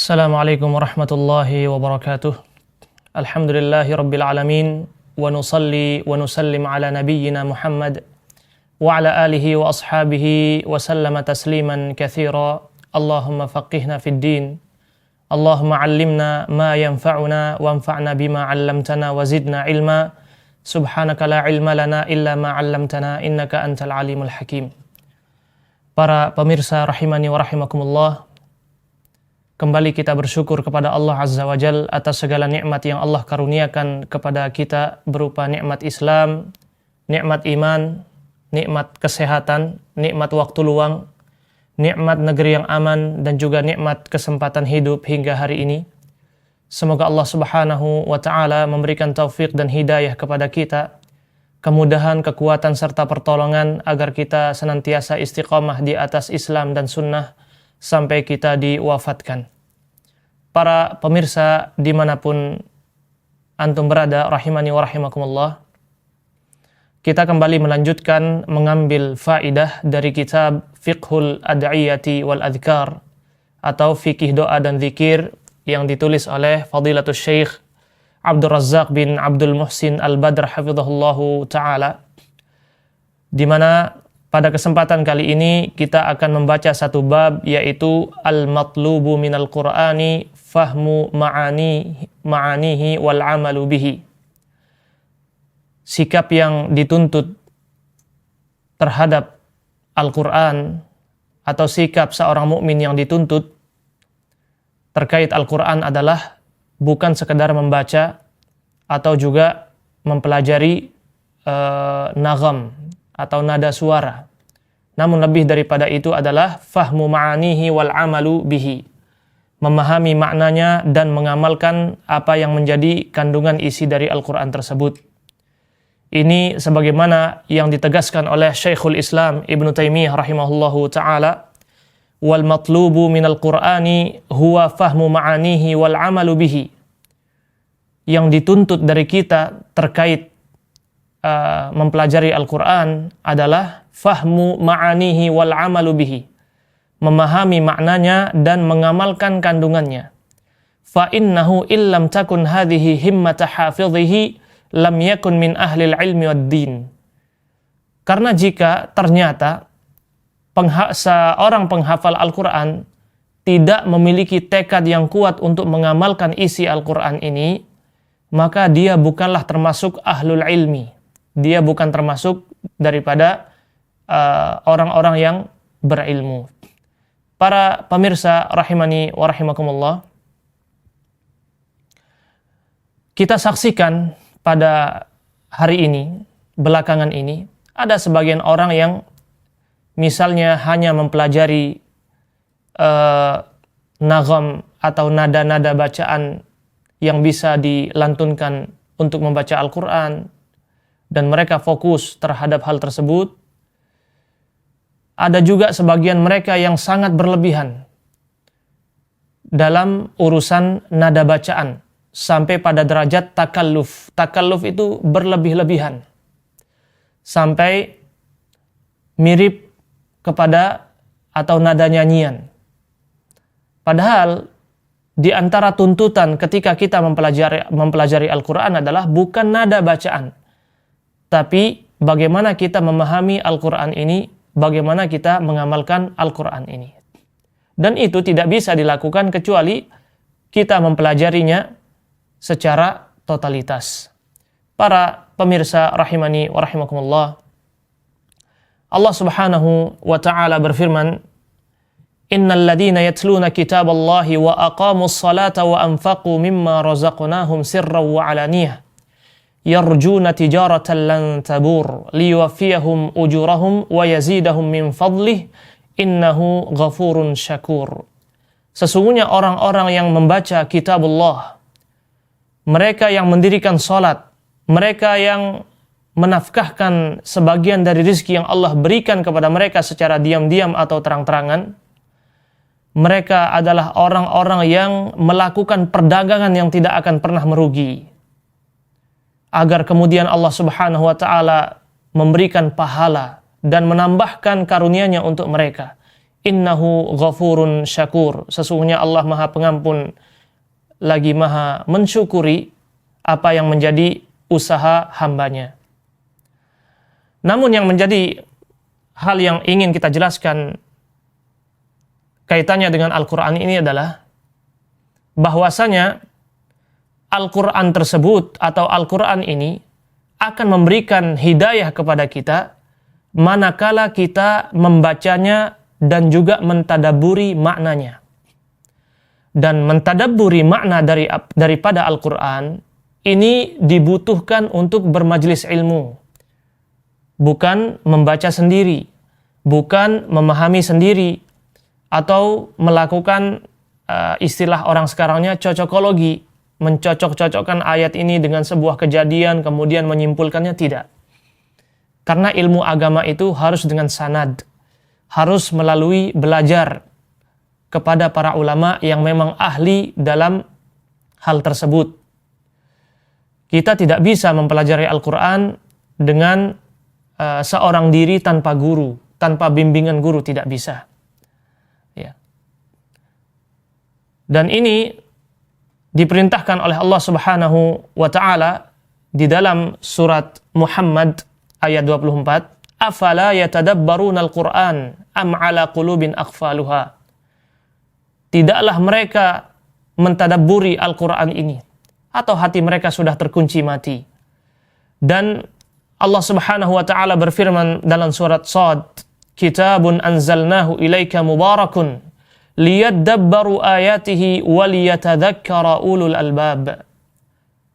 Assalamualaikum warahmatullahi wabarakatuh. Alhamdulillahi rabbil alamin. Wa nusalli wa nusallim ala nabiyyina Muhammad wa ala alihi wa ashabihi wa sallama tasliman katsira. Allahumma faqihna fid din. Allahumma allimna ma yanfa'una wanfa'na bima 'allamtana wa zidna ilma. Subhanaka la ilma lana illa ma 'allamtana innaka antal alimul hakim. Para pemirsa rahimani wa rahimakumullah, kembali kita bersyukur kepada Allah Azza wa Jal atas segala nikmat yang Allah karuniakan kepada kita berupa nikmat Islam, nikmat iman, nikmat kesehatan, nikmat waktu luang, nikmat negeri yang aman, dan juga nikmat kesempatan hidup hingga hari ini. Semoga Allah Subhanahu wa Ta'ala memberikan taufik dan hidayah kepada kita, kemudahan, kekuatan, serta pertolongan agar kita senantiasa istiqamah di atas Islam dan Sunnah sampai kita diwafatkan. Para pemirsa dimanapun antum berada, rahimani wa rahimakumullah, kita kembali melanjutkan mengambil faidah dari kitab Fiqhul Ad'iyati wal Adhkar atau Fikih Doa dan Zikir yang ditulis oleh Fadilatul Syekh Abdul Razzaq bin Abdul Muhsin Al-Badr hafizahullahu ta'ala, di mana pada kesempatan kali ini kita akan membaca satu bab, yaitu Al-Matlubu minal Qur'ani fahmu ma'anihi wal amalu bihi. Sikap yang dituntut terhadap Al-Quran atau sikap seorang mukmin yang dituntut terkait Al-Quran adalah bukan sekedar membaca atau juga mempelajari nagam atau nada suara. Namun lebih daripada itu adalah fahmu ma'anihi wal amalu bihi. Memahami maknanya dan mengamalkan apa yang menjadi kandungan isi dari Al-Quran tersebut. Ini sebagaimana yang ditegaskan oleh Syekhul Islam Ibnu Taimiyah rahimahullahu ta'ala, wal matlubu minal Qur'ani huwa fahmu ma'anihi wal amalu bihi. Yang dituntut dari kita terkait mempelajari Al-Quran adalah fahmu ma'anihi wal amalu bihi, memahami maknanya dan mengamalkan kandungannya. Fa innahu illam takun hadhihi himmata hafidhihi lam yakun min ahlil ilmi wad din. Karena jika ternyata seorang penghafal Al-Quran tidak memiliki tekad yang kuat untuk mengamalkan isi Al-Quran ini, maka dia bukanlah termasuk ahlul ilmi. Dia bukan termasuk daripada orang-orang yang berilmu. Para pemirsa rahimani wa rahimakumullah, kita saksikan pada hari ini, belakangan ini, ada sebagian orang yang misalnya hanya mempelajari nagam atau nada-nada bacaan yang bisa dilantunkan untuk membaca Al-Quran, dan mereka fokus terhadap hal tersebut. Ada juga sebagian mereka yang sangat berlebihan dalam urusan nada bacaan, sampai pada derajat takalluf. Takalluf itu berlebih-lebihan, sampai mirip kepada atau nada nyanyian. Padahal di antara tuntutan ketika kita mempelajari Al-Quran adalah bukan nada bacaan, tapi bagaimana kita memahami Al-Quran ini, bagaimana kita mengamalkan Al-Quran ini. Dan itu tidak bisa dilakukan kecuali kita mempelajarinya secara totalitas. Para pemirsa rahimani wa rahimakumullah, Allah Subhanahu wa Ta'ala berfirman, Innal ladhina yatluna kitaballahi wa aqamus salata wa anfaqu mimma razaqnahum sirran wa alaniyah yarjuna tijaratan lan tabur liwaffiyahum ujurahum wa yazidahum min fadlih innahu ghafurun syakur. Sesungguhnya orang-orang yang membaca kitabullah, mereka yang mendirikan salat, mereka yang menafkahkan sebagian dari rizki yang Allah berikan kepada mereka secara diam-diam atau terang-terangan, mereka adalah orang-orang yang melakukan perdagangan yang tidak akan pernah merugi, agar kemudian Allah Subhanahu wa Ta'ala memberikan pahala dan menambahkan karunia-Nya untuk mereka. innahu ghafurun syakur. Sesungguhnya Allah Maha Pengampun lagi Maha mensyukuri apa yang menjadi usaha hambanya. Namun yang menjadi hal yang ingin kita jelaskan kaitannya dengan Al-Quran ini adalah bahwasanya Al-Quran tersebut atau Al-Quran ini akan memberikan hidayah kepada kita manakala kita membacanya dan juga mentadabburi maknanya. Dan mentadabburi makna daripada Al-Quran ini dibutuhkan untuk bermajlis ilmu, bukan membaca sendiri, bukan memahami sendiri, atau melakukan istilah orang sekarangnya cocokologi, mencocok-cocokkan ayat ini dengan sebuah kejadian kemudian menyimpulkannya. Tidak. Karena ilmu agama itu harus dengan sanad, harus melalui belajar kepada para ulama yang memang ahli dalam hal tersebut. Kita tidak bisa mempelajari Al-Quran dengan seorang diri tanpa guru, tanpa bimbingan guru, tidak bisa. Ya. Dan ini diperintahkan oleh Allah Subhanahu wa Ta'ala di dalam surat Muhammad ayat 24, afala yatadabbaruna al-Qur'an am ala qulubin aqfaluha. Tidaklah mereka mentadabburi Al-Quran ini, atau hati mereka sudah terkunci mati. Dan Allah Subhanahu wa Ta'ala berfirman dalam surat Shad, kitabun anzalnahu ilaika mubarakun liyadabbaru ayatihi waliyatadzakkara ulul albab.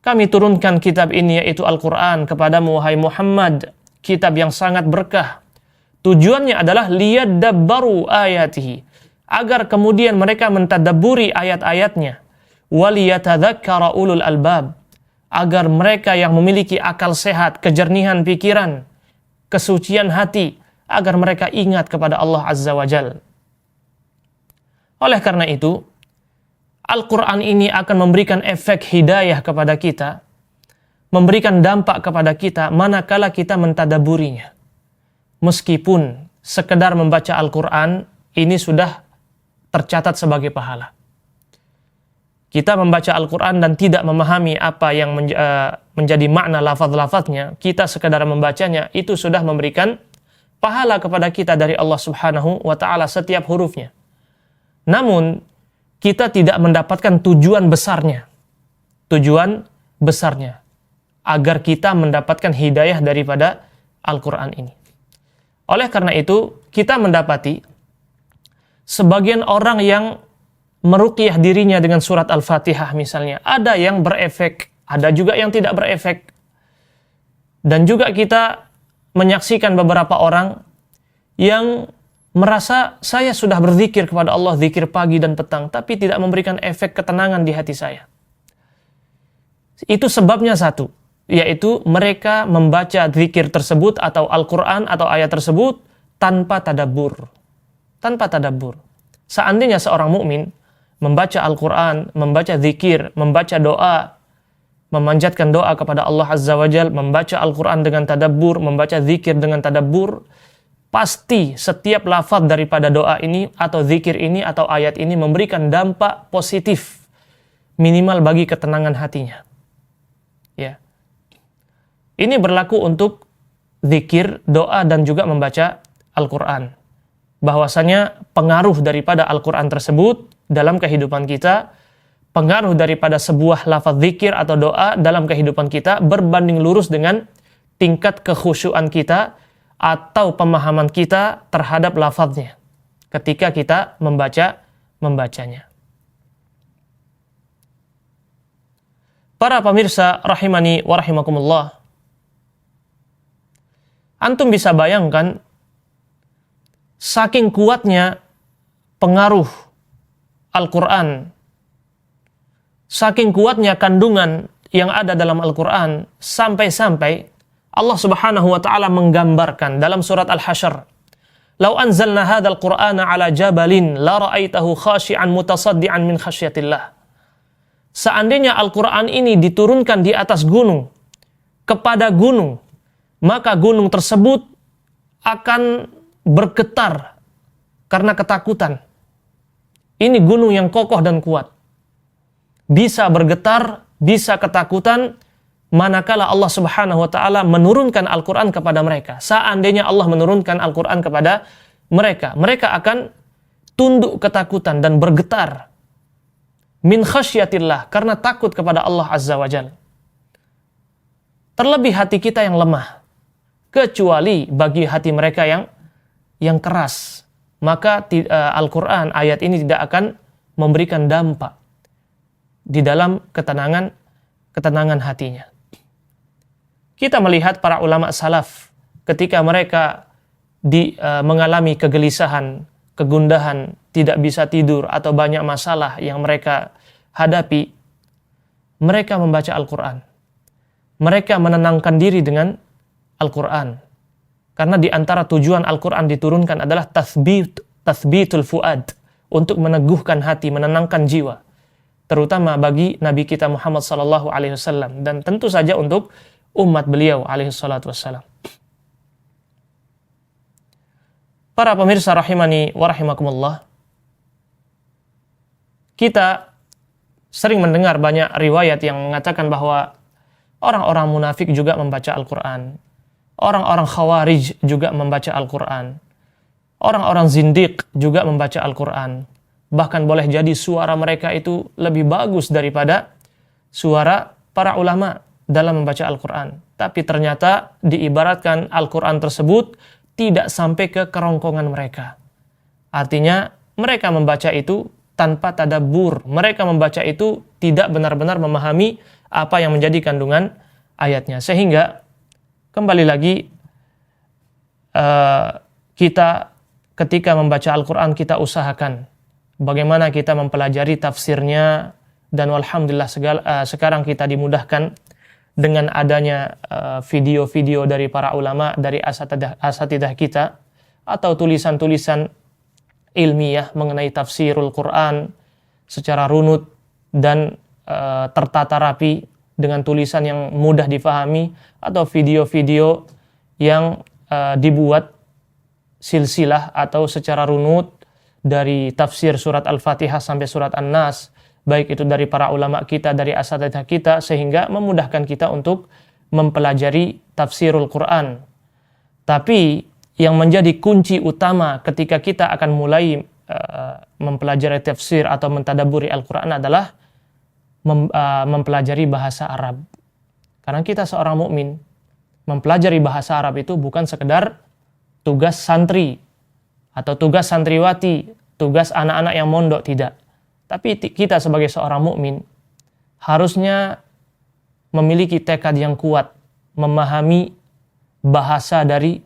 Kami turunkan kitab ini, yaitu Al-Quran, kepadamu wahai Muhammad, kitab yang sangat berkah. Tujuannya adalah liyadabbaru ayatihi, agar kemudian mereka mentadabburi ayat-ayatnya, waliyatadzakkara ulul albab, agar mereka yang memiliki akal sehat, kejernihan pikiran, kesucian hati, agar mereka ingat kepada Allah Azza wa Jalla. Oleh karena itu, Al-Quran ini akan memberikan efek hidayah kepada kita, memberikan dampak kepada kita manakala kita mentadabburinya. Meskipun sekedar membaca Al-Quran ini sudah tercatat sebagai pahala. Kita membaca Al-Quran dan tidak memahami apa yang menjadi makna lafaz-lafaznya, kita sekadar membacanya, itu sudah memberikan pahala kepada kita dari Allah Subhanahu wa Ta'ala setiap hurufnya. Namun, kita tidak mendapatkan tujuan besarnya. Tujuan besarnya, agar kita mendapatkan hidayah daripada Al-Quran ini. Oleh karena itu, kita mendapati sebagian orang yang meruqyah dirinya dengan surat Al-Fatihah misalnya, ada yang berefek, ada juga yang tidak berefek. Dan juga kita menyaksikan beberapa orang yang merasa saya sudah berzikir kepada Allah, zikir pagi dan petang, tapi tidak memberikan efek ketenangan di hati saya. Itu sebabnya satu, yaitu mereka membaca zikir tersebut atau Al-Quran atau ayat tersebut tanpa tadabbur. Tanpa tadabbur. Seandainya seorang mukmin membaca Al-Quran, membaca zikir, membaca doa, memanjatkan doa kepada Allah Azza wa Jalla, membaca Al-Quran dengan tadabbur, membaca zikir dengan tadabbur, pasti setiap lafaz daripada doa ini atau zikir ini atau ayat ini memberikan dampak positif minimal bagi ketenangan hatinya. Ya. Ini berlaku untuk zikir, doa dan juga membaca Al-Quran. Bahwasanya pengaruh daripada Al-Quran tersebut dalam kehidupan kita, pengaruh daripada sebuah lafaz zikir atau doa dalam kehidupan kita berbanding lurus dengan tingkat kekhusyuan kita atau pemahaman kita terhadap lafaznya ketika kita membacanya. Para pemirsa rahimani wa rahimakumullah, antum bisa bayangkan saking kuatnya pengaruh Al-Quran, saking kuatnya kandungan yang ada dalam Al-Quran, sampai-sampai Allah Subhanahu wa Ta'ala menggambarkan dalam surat Al-Hasyr, "Lau anzalna hadzal Qur'ana 'ala jabalin la ra'aitahu khashi'an mutasaddian min khasyatillah." Seandainya Al-Quran ini diturunkan di atas gunung, kepada gunung, maka gunung tersebut akan bergetar karena ketakutan. Ini gunung yang kokoh dan kuat. Bisa bergetar, bisa ketakutan, manakala Allah Subhanahu wa ta'ala menurunkan Al-Quran kepada mereka. Seandainya Allah menurunkan Al-Quran kepada mereka, mereka akan tunduk ketakutan dan bergetar. Min khasyatillah, karena takut kepada Allah Azza wa Jalla. Terlebih hati kita yang lemah, kecuali bagi hati mereka yang keras. Maka Al-Quran, ayat ini tidak akan memberikan dampak di dalam ketenangan hatinya. Kita melihat para ulama salaf ketika mereka mengalami kegelisahan, kegundahan, tidak bisa tidur atau banyak masalah yang mereka hadapi, mereka membaca Al-Quran. Mereka menenangkan diri dengan Al-Quran. Karena di antara tujuan Al-Quran diturunkan adalah tathbitul fuad, untuk meneguhkan hati, menenangkan jiwa. Terutama bagi Nabi kita Muhammad SAW, dan tentu saja untuk umat beliau SAW. Para pemirsa rahimani wa rahimakumullah, kita sering mendengar banyak riwayat yang mengatakan bahwa orang-orang munafik juga membaca Al-Quran. Orang-orang khawarij juga membaca Al-Quran. Orang-orang zindiq juga membaca Al-Quran. Bahkan boleh jadi suara mereka itu lebih bagus daripada suara para ulama dalam membaca Al-Quran. Tapi ternyata diibaratkan Al-Quran tersebut tidak sampai ke kerongkongan mereka. Artinya mereka membaca itu tanpa tadabbur. Mereka membaca itu tidak benar-benar memahami apa yang menjadi kandungan ayatnya. Sehingga kembali lagi, kita ketika membaca Al-Quran, kita usahakan bagaimana kita mempelajari tafsirnya, dan alhamdulillah sekarang kita dimudahkan dengan adanya video-video dari para ulama, dari asatidah kita, atau tulisan-tulisan ilmiah mengenai tafsirul Quran secara runut dan tertata rapi, dengan tulisan yang mudah difahami, atau video-video yang dibuat silsilah atau secara runut dari tafsir surat Al-Fatihah sampai surat An-Nas, baik itu dari para ulama kita, dari asatidzah kita, sehingga memudahkan kita untuk mempelajari tafsirul Quran. Tapi yang menjadi kunci utama ketika kita akan mulai mempelajari tafsir atau mentadaburi Al-Quran adalah mempelajari bahasa Arab. Karena kita seorang mukmin, mempelajari bahasa Arab itu bukan sekedar tugas santri atau tugas santriwati, tugas anak-anak yang mondok, tidak. Tapi kita sebagai seorang mukmin harusnya memiliki tekad yang kuat memahami bahasa dari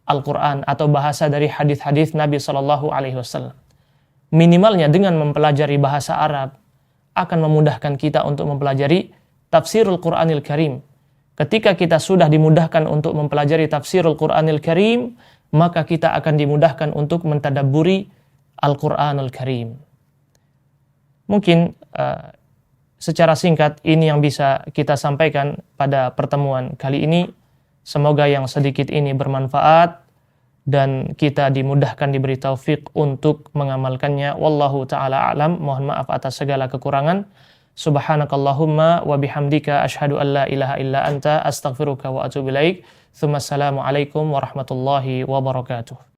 Al-Quran atau bahasa dari hadis-hadis Nabi SAW. Minimalnya dengan mempelajari bahasa Arab akan memudahkan kita untuk mempelajari tafsirul Quranil Karim. Ketika kita sudah dimudahkan untuk mempelajari tafsirul Quranil Karim, maka kita akan dimudahkan untuk mentadabburi Al-Quranul Karim. Mungkin secara singkat ini yang bisa kita sampaikan pada pertemuan kali ini. Semoga yang sedikit ini bermanfaat dan kita dimudahkan, diberi taufik untuk mengamalkannya. Wallahu ta'ala a'lam. Mohon maaf atas segala kekurangan. Subhanakallahumma wa bihamdika asyhadu an la ilaha illa anta astaghfiruka wa atubu ilaik. Tsumma assalamu alaikum warahmatullahi wabarakatuh.